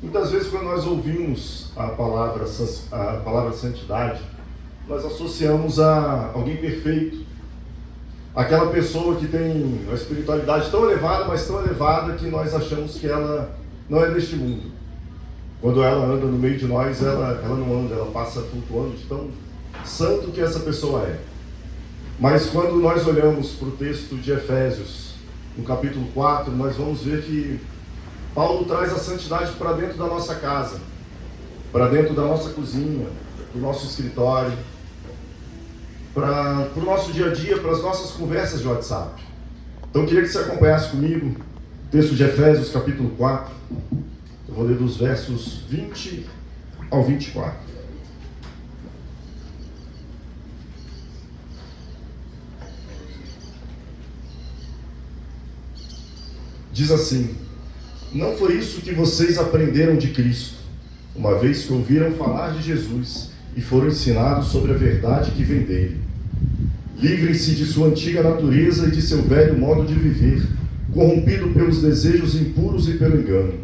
Muitas vezes, quando nós ouvimos a palavra santidade, nós associamos a alguém perfeito, aquela pessoa que tem uma espiritualidade tão elevada, mas tão elevada que nós achamos que ela não é deste mundo. Quando ela anda no meio de nós, ela não anda, ela passa flutuando de tão santo que essa pessoa é. Mas quando nós olhamos para o texto de Efésios, no capítulo 4, nós vamos ver que Paulo traz a santidade para dentro da nossa casa, para dentro da nossa cozinha, do nosso escritório, para o nosso dia a dia, para as nossas conversas de WhatsApp. Então eu queria que você acompanhasse comigo o texto de Efésios, capítulo 4. Eu vou ler dos versos 20 ao 24. Diz assim: não foi isso que vocês aprenderam de Cristo, uma vez que ouviram falar de Jesus e foram ensinados sobre a verdade que vem dele. Livrem-se de sua antiga natureza e de seu velho modo de viver, corrompido pelos desejos impuros e pelo engano.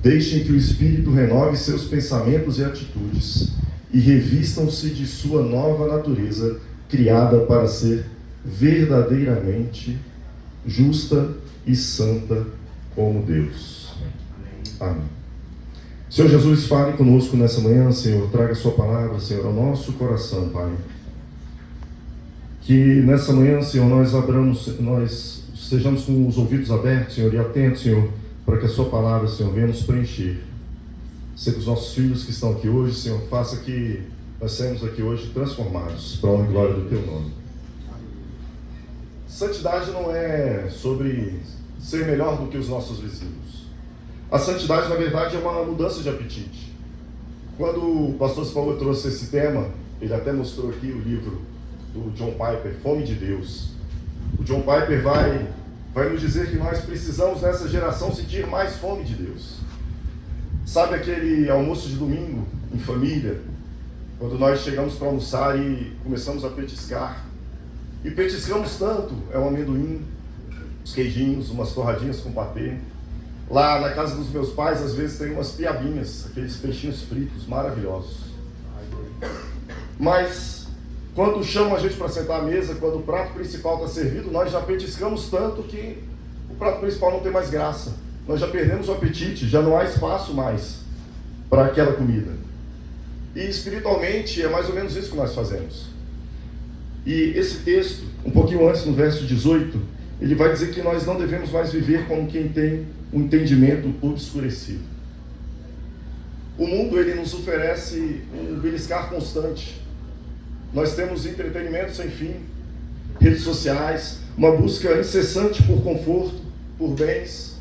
Deixem que o Espírito renove seus pensamentos e atitudes, e revistam-se de sua nova natureza, criada para ser verdadeiramente justa e santa como Deus. Amém. Senhor Jesus, fale conosco nessa manhã, Senhor. Traga a sua palavra, Senhor, ao nosso coração, Pai. Que nessa manhã, Senhor, nós sejamos com os ouvidos abertos, Senhor, e atentos, Senhor, para que a sua palavra, Senhor, venha nos preencher. Sei que os nossos filhos que estão aqui hoje, Senhor, faça que nós saímos aqui hoje transformados para a honra e glória do teu nome. Santidade não é sobre ser melhor do que os nossos vizinhos. A santidade, na verdade, é uma mudança de apetite. Quando o pastor Paulo trouxe esse tema, ele até mostrou aqui o livro do John Piper, Fome de Deus. O John Piper vai nos dizer que nós precisamos, nessa geração, sentir mais fome de Deus. Sabe aquele almoço de domingo, em família, quando nós chegamos para almoçar e começamos a petiscar? E petiscamos tanto, é um amendoim, uns queijinhos, umas torradinhas com patê. Lá na casa dos meus pais, às vezes tem umas piabinhas, aqueles peixinhos fritos maravilhosos. Mas quando chamam a gente para sentar à mesa, quando o prato principal está servido, nós já petiscamos tanto que o prato principal não tem mais graça. Nós já perdemos o apetite, já não há espaço mais para aquela comida. E espiritualmente é mais ou menos isso que nós fazemos. E esse texto, um pouquinho antes, no verso 18, ele vai dizer que nós não devemos mais viver como quem tem um entendimento obscurecido. O mundo, ele nos oferece um beliscar constante. Nós temos entretenimento sem fim, redes sociais, uma busca incessante por conforto, por bens.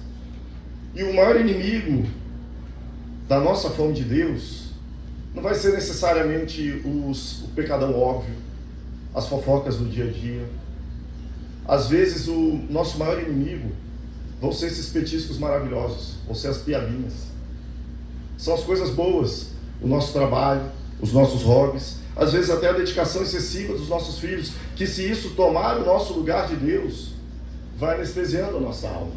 E o maior inimigo da nossa fome de Deus não vai ser necessariamente o pecadão óbvio, as fofocas do dia a dia. Às vezes o nosso maior inimigo vão ser esses petiscos maravilhosos, vão ser as piabinhas. São as coisas boas, o nosso trabalho, os nossos hobbies, às vezes até a dedicação excessiva dos nossos filhos, que se isso tomar o nosso lugar de Deus, vai anestesiando a nossa alma.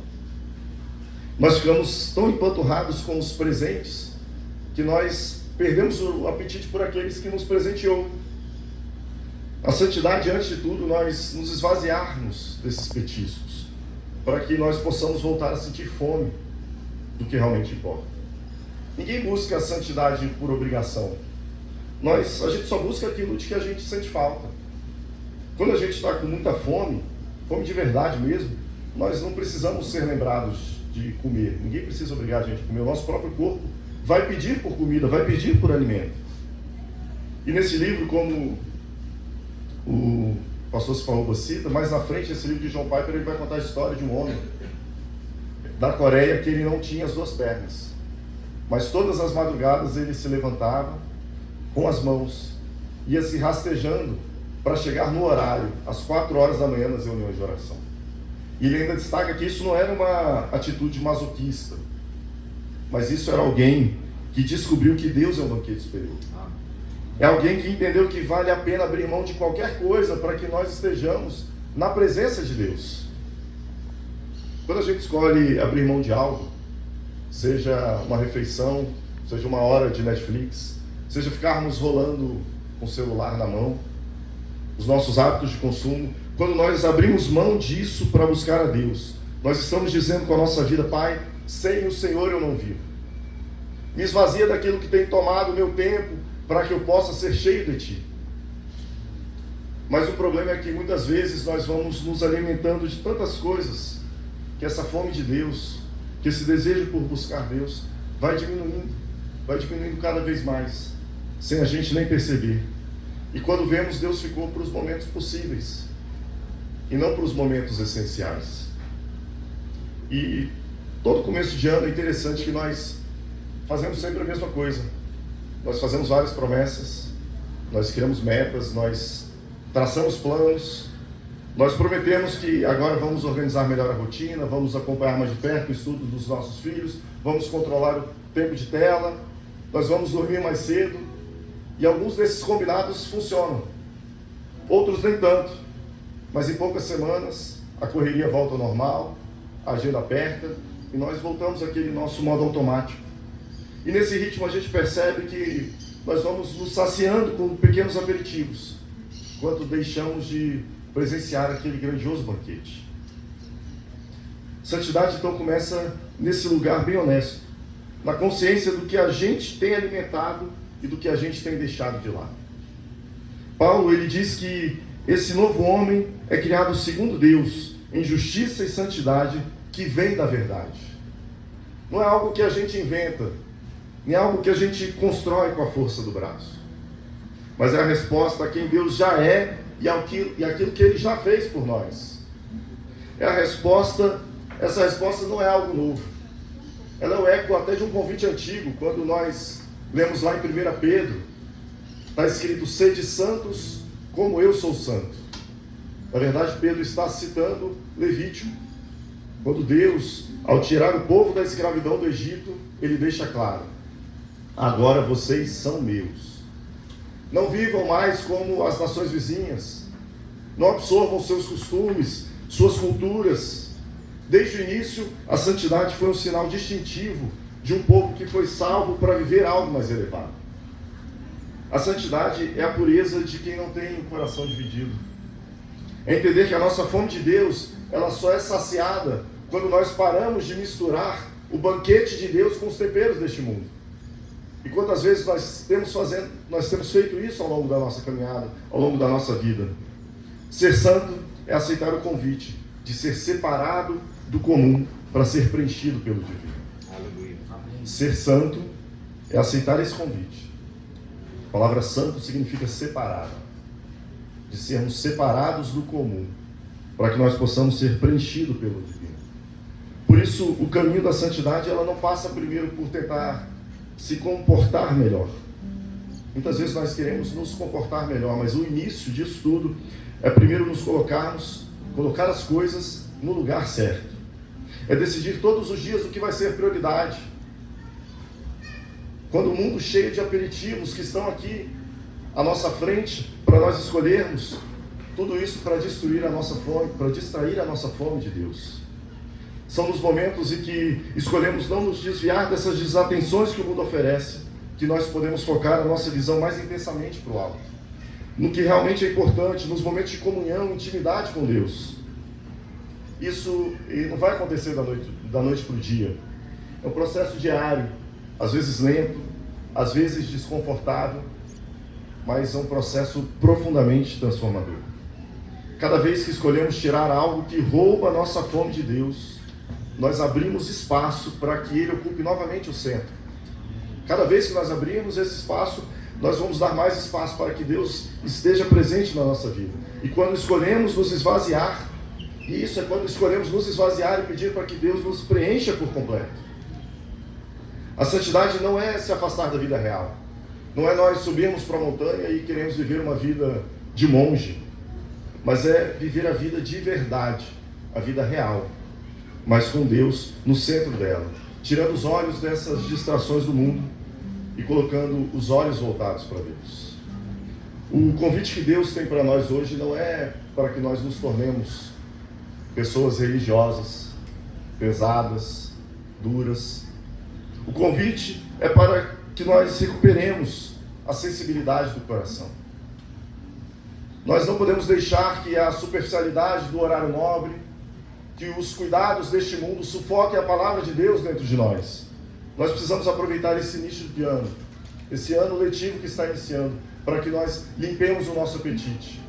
Nós ficamos tão empanturrados com os presentes, que nós perdemos o apetite por aqueles que nos presenteou. A santidade, antes de tudo, nós nos esvaziarmos desses petiscos, para que nós possamos voltar a sentir fome do que realmente importa. Ninguém busca a santidade por obrigação. A gente só busca aquilo de que a gente sente falta. Quando a gente está com muita fome, fome de verdade mesmo, nós não precisamos ser lembrados de comer. Ninguém precisa obrigar a gente a comer. O nosso próprio corpo vai pedir por comida, vai pedir por alimento. E nesse livro, como o pastor Sipaúba cita, mais na frente, esse livro de John Piper, ele vai contar a história de um homem da Coreia que ele não tinha as duas pernas, mas todas as madrugadas ele se levantava com as mãos, ia se rastejando para chegar no horário, às 4 horas da manhã, nas reuniões de oração. E ele ainda destaca que isso não era uma atitude masoquista, mas isso era alguém que descobriu que Deus é um banquete superior. É alguém que entendeu que vale a pena abrir mão de qualquer coisa para que nós estejamos na presença de Deus. Quando a gente escolhe abrir mão de algo, seja uma refeição, seja uma hora de Netflix, seja ficarmos rolando com o celular na mão, os nossos hábitos de consumo. Quando nós abrimos mão disso para buscar a Deus, nós estamos dizendo com a nossa vida: Pai, sem o Senhor eu não vivo. Me esvazia daquilo que tem tomado o meu tempo para que eu possa ser cheio de Ti. Mas o problema é que muitas vezes nós vamos nos alimentando de tantas coisas, que essa fome de Deus, que esse desejo por buscar Deus, vai diminuindo cada vez mais, sem a gente nem perceber. E quando vemos, Deus ficou para os momentos possíveis, e não para os momentos essenciais. E todo começo de ano é interessante que nós fazemos sempre a mesma coisa. Nós fazemos várias promessas, nós criamos metas, nós traçamos planos, nós prometemos que agora vamos organizar melhor a rotina, vamos acompanhar mais de perto o estudo dos nossos filhos, vamos controlar o tempo de tela, nós vamos dormir mais cedo, e alguns desses combinados funcionam, outros nem tanto, mas em poucas semanas a correria volta ao normal, a agenda aperta, e nós voltamos àquele nosso modo automático. E nesse ritmo a gente percebe que nós vamos nos saciando com pequenos aperitivos, enquanto deixamos de presenciar aquele grandioso banquete. Santidade então começa nesse lugar bem honesto, na consciência do que a gente tem alimentado e do que a gente tem deixado de lado. Paulo, ele diz que esse novo homem é criado segundo Deus, em justiça e santidade, que vem da verdade. Não é algo que a gente inventa, nem é algo que a gente constrói com a força do braço, mas é a resposta a quem Deus já é e aquilo que Ele já fez por nós. É a resposta, essa resposta não é algo novo. Ela é o eco até de um convite antigo, quando nós lemos lá em 1 Pedro, está escrito: sede santos como eu sou santo. Na verdade, Pedro está citando Levítico, quando Deus, ao tirar o povo da escravidão do Egito, Ele deixa claro: agora vocês são meus. Não vivam mais como as nações vizinhas, não absorvam seus costumes, suas culturas. Desde o início, a santidade foi um sinal distintivo de um povo que foi salvo para viver algo mais elevado. A santidade é a pureza de quem não tem o coração dividido. É entender que a nossa fome de Deus, ela só é saciada quando nós paramos de misturar o banquete de Deus com os temperos deste mundo. E quantas vezes nós temos feito isso ao longo da nossa caminhada, ao longo da nossa vida? Ser santo é aceitar o convite de ser separado do comum para ser preenchido pelo divino. Aleluia. Ser santo é aceitar esse convite. A palavra santo significa separado, de sermos separados do comum, para que nós possamos ser preenchidos pelo divino. Por isso, o caminho da santidade, ela não passa primeiro por tentar se comportar melhor. Muitas vezes nós queremos nos comportar melhor, mas o início disso tudo é primeiro nos colocar as coisas no lugar certo. É decidir todos os dias o que vai ser prioridade. Quando o mundo cheio de aperitivos que estão aqui à nossa frente, para nós escolhermos, tudo isso para destruir a nossa fome, para distrair a nossa fome de Deus. São nos momentos em que escolhemos não nos desviar dessas desatenções que o mundo oferece, que nós podemos focar a nossa visão mais intensamente para o alto, no que realmente é importante, nos momentos de comunhão, intimidade com Deus. Isso não vai acontecer da noite para o dia. É um processo diário, às vezes lento, às vezes desconfortável, mas é um processo profundamente transformador. Cada vez que escolhemos tirar algo que rouba a nossa fome de Deus, nós abrimos espaço para que Ele ocupe novamente o centro. Cada vez que nós abrimos esse espaço, nós vamos dar mais espaço para que Deus esteja presente na nossa vida. E quando escolhemos nos esvaziar, e isso é quando escolhemos nos esvaziar e pedir para que Deus nos preencha por completo. A santidade não é se afastar da vida real. Não é nós subirmos para a montanha e queremos viver uma vida de monge, mas é viver a vida de verdade, a vida real, mas com Deus no centro dela, tirando os olhos dessas distrações do mundo e colocando os olhos voltados para Deus. O convite que Deus tem para nós hoje não é para que nós nos tornemos pessoas religiosas, pesadas, duras, O convite é para que nós recuperemos a sensibilidade do coração. Nós não podemos deixar que a superficialidade do horário nobre, que os cuidados deste mundo sufoquem a palavra de Deus dentro de nós. Nós precisamos aproveitar esse início de ano, esse ano letivo que está iniciando, para que nós limpemos o nosso apetite.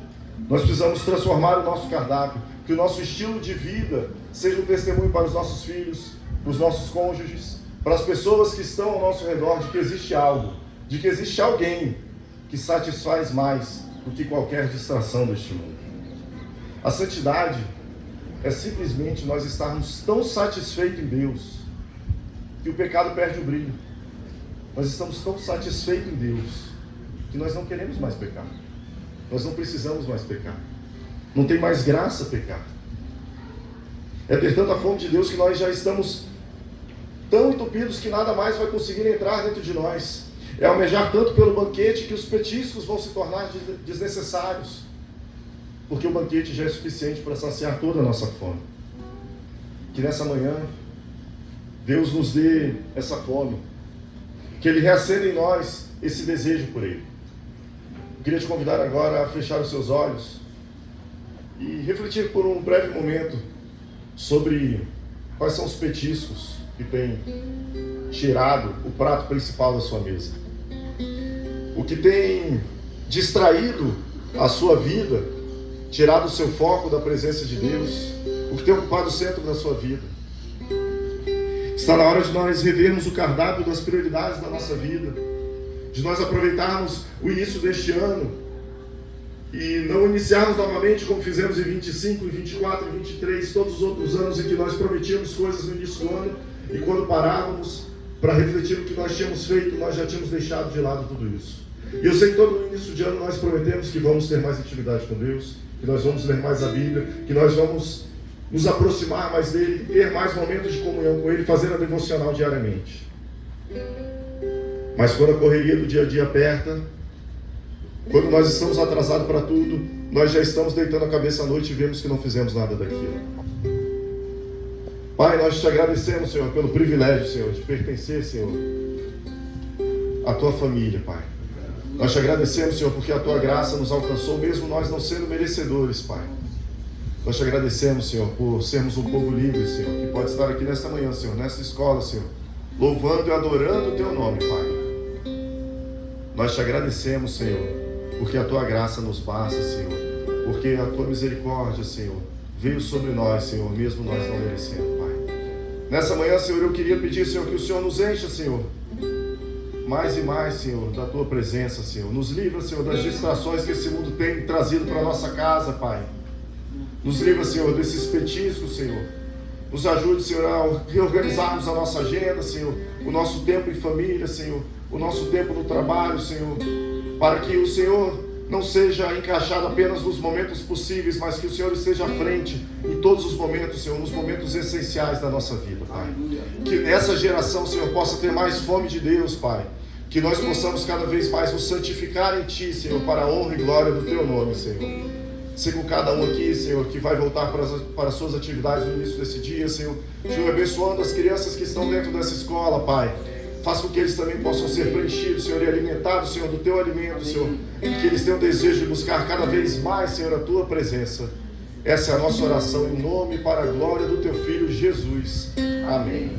Nós precisamos transformar o nosso cardápio, que o nosso estilo de vida seja um testemunho para os nossos filhos, para os nossos cônjuges, para as pessoas que estão ao nosso redor, de que existe algo, de que existe alguém que satisfaz mais do que qualquer distração deste mundo. A santidade é simplesmente nós estarmos tão satisfeitos em Deus que o pecado perde o brilho. Nós estamos tão satisfeitos em Deus que nós não queremos mais pecar. Nós não precisamos mais pecar. Não tem mais graça pecar. É ter tanta fome de Deus que nós já estamos tão entupidos que nada mais vai conseguir entrar dentro de nós. É almejar tanto pelo banquete que os petiscos vão se tornar desnecessários, porque o banquete já é suficiente para saciar toda a nossa fome. Que nessa manhã Deus nos dê essa fome, que Ele reacenda em nós esse desejo por Ele. Eu queria te convidar agora a fechar os seus olhos e refletir por um breve momento sobre quais são os petiscos que têm tirado o prato principal da sua mesa, o que tem distraído a sua vida, tirado o seu foco da presença de Deus, o que tem ocupado o centro da sua vida. Está na hora de nós revermos o cardápio das prioridades da nossa vida, de nós aproveitarmos o início deste ano e não iniciarmos novamente como fizemos em 25, em 24, em 23, todos os outros anos em que nós prometíamos coisas no início do ano e quando parávamos para refletir o que nós tínhamos feito, nós já tínhamos deixado de lado tudo isso. E eu sei que todo início de ano nós prometemos que vamos ter mais intimidade com Deus, que nós vamos ler mais a Bíblia, que nós vamos nos aproximar mais dele, ter mais momentos de comunhão com ele, fazer a devocional diariamente. Mas quando a correria do dia a dia aperta, quando nós estamos atrasados para tudo, nós já estamos deitando a cabeça à noite e vemos que não fizemos nada daquilo. Pai, nós te agradecemos, Senhor, pelo privilégio, Senhor, de pertencer, Senhor, à tua família, Pai. Nós te agradecemos, Senhor, porque a tua graça nos alcançou, mesmo nós não sendo merecedores, Pai. Nós te agradecemos, Senhor, por sermos um povo livre, Senhor, que pode estar aqui nesta manhã, Senhor, nesta escola, Senhor, louvando e adorando o teu nome, Pai. Nós te agradecemos, Senhor, porque a tua graça nos basta, Senhor, porque a tua misericórdia, Senhor, veio sobre nós, Senhor, mesmo nós não merecendo, Pai. Nessa manhã, Senhor, eu queria pedir, Senhor, que o Senhor nos encha, Senhor, mais e mais, Senhor, da tua presença, Senhor. Nos livra, Senhor, das distrações que esse mundo tem trazido para a nossa casa, Pai. Nos livra, Senhor, desses petiscos, Senhor. Nos ajude, Senhor, a reorganizarmos a nossa agenda, Senhor, o nosso tempo em família, Senhor, o nosso tempo no trabalho, Senhor, para que o Senhor não seja encaixado apenas nos momentos possíveis, mas que o Senhor esteja à frente em todos os momentos, Senhor, nos momentos essenciais da nossa vida, Pai. Que essa geração, Senhor, possa ter mais fome de Deus, Pai. Que nós possamos cada vez mais nos santificar em Ti, Senhor, para a honra e glória do Teu nome, Senhor. Siga cada um aqui, Senhor, que vai voltar para as suas atividades no início desse dia, Senhor. Senhor, abençoando as crianças que estão dentro dessa escola, Pai. Faça com que eles também possam ser preenchidos, Senhor, e alimentados, Senhor, do Teu alimento, Senhor. E que eles tenham desejo de buscar cada vez mais, Senhor, a Tua presença. Essa é a nossa oração em nome e para a glória do Teu Filho Jesus. Amém.